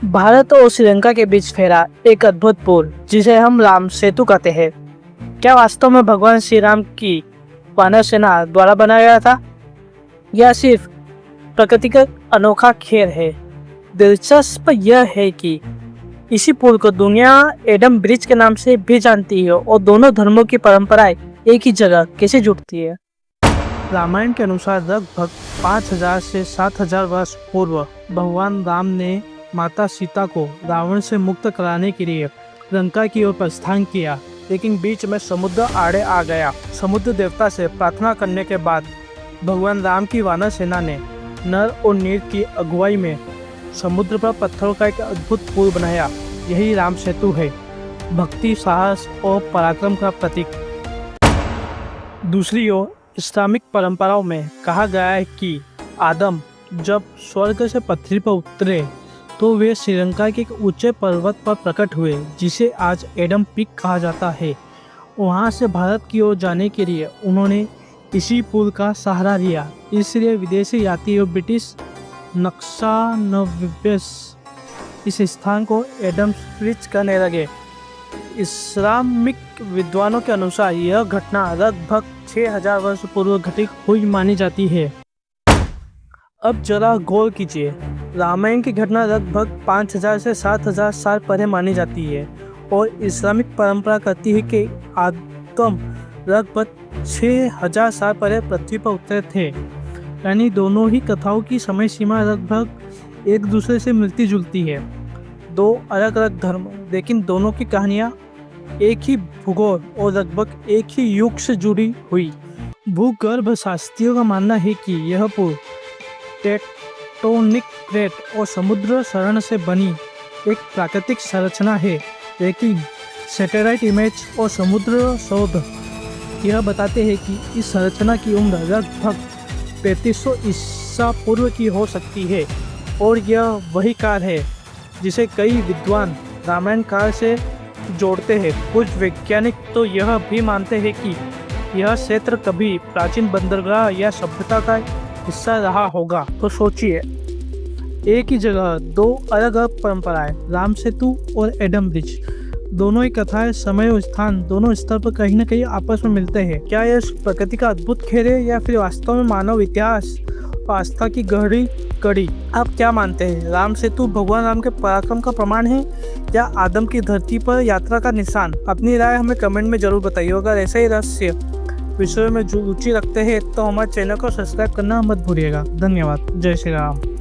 भारत और श्रीलंका के बीच फैला एक अद्भुत पुल जिसे हम राम सेतु कहते हैं। क्या वास्तव में भगवान श्री राम की वानर सेना द्वारा बनाया गया था या सिर्फ प्रकृति का अनोखा खेल है? दिलचस्प यह है कि इसी पुल को दुनिया एडम ब्रिज के नाम से भी जानती है और दोनों धर्मों की परंपराएं एक ही जगह कैसे जुड़ती है। रामायण के अनुसार लगभग 5000 से 7000 वर्ष पूर्व भगवान राम ने माता सीता को रावण से मुक्त कराने के लिए लंका की ओर प्रस्थान किया, लेकिन बीच में समुद्र आड़े आ गया। समुद्र देवता से प्रार्थना करने के बाद भगवान राम की वानर सेना ने नर और नील की अगुवाई में समुद्र पर पत्थरों का एक अद्भुत पुल बनाया। यही राम सेतु है, भक्ति, साहस और पराक्रम का प्रतीक। दूसरी ओर इस्लामिक परंपराओं में कहा गया है कि आदम जब स्वर्ग से पृथ्वी पर उतरे तो वे श्रीलंका के एक ऊंचे पर्वत पर प्रकट हुए, जिसे आज एडम पीक कहा जाता है। वहां से भारत की ओर जाने के लिए उन्होंने इसी पुल का सहारा लिया। इसलिए विदेशी यात्री और ब्रिटिश नक्शा इस स्थान को एडम्स ब्रिज कहने लगे। इस्लामिक विद्वानों के अनुसार यह घटना लगभग 6000 वर्ष पूर्व घटित हुई मानी जाती है। अब जरा गौर कीजिए, रामायण की घटना लगभग 5000 से 7000 साल पहले मानी जाती है और इस्लामिक परंपरा कहती है कि आदम लगभग 6000 साल पहले पृथ्वी पर उतरे थे। यानी दोनों ही कथाओं की समय सीमा लगभग एक दूसरे से मिलती जुलती है। दो अलग अलग धर्म, लेकिन दोनों की कहानियाँ एक ही भूगोल और लगभग एक ही युग से जुड़ी हुई। भूगर्भ शास्त्रियों का मानना है कि यह पुल टेक्टोनिक प्लेट और समुद्र शरण से बनी एक प्राकृतिक संरचना है, लेकिन सैटेलाइट इमेज और समुद्र शोध यह बताते हैं कि इस संरचना की उम्र लगभग 3500 ईसा पूर्व की हो सकती है और यह वही काल है जिसे कई विद्वान रामायण काल से जोड़ते हैं। कुछ वैज्ञानिक तो यह भी मानते हैं कि यह क्षेत्र कभी प्राचीन बंदरगाह या सभ्यता का हिस्सा रहा होगा। तो सोचिए, एक ही जगह दो अलग अलग परंपराएं, राम सेतु और एडम ब्रिज, दोनों ही कथाएं समय और स्थान दोनों स्तर पर कहीं न कहीं आपस में मिलते हैं। क्या यह प्रकृति का अद्भुत खेल है या फिर वास्तव में मानव इतिहास और आस्था की गहरी कड़ी? आप क्या मानते हैं, राम सेतु भगवान राम के पराक्रम का प्रमाण है या आदम की धरती पर यात्रा का निशान? अपनी राय हमें कमेंट में जरूर बताइए। अगर ऐसे ही रहस्य विषय में रुचि रखते हैं तो हमारे चैनल को सब्सक्राइब करना मत भूलिएगा। धन्यवाद। जय श्री राम।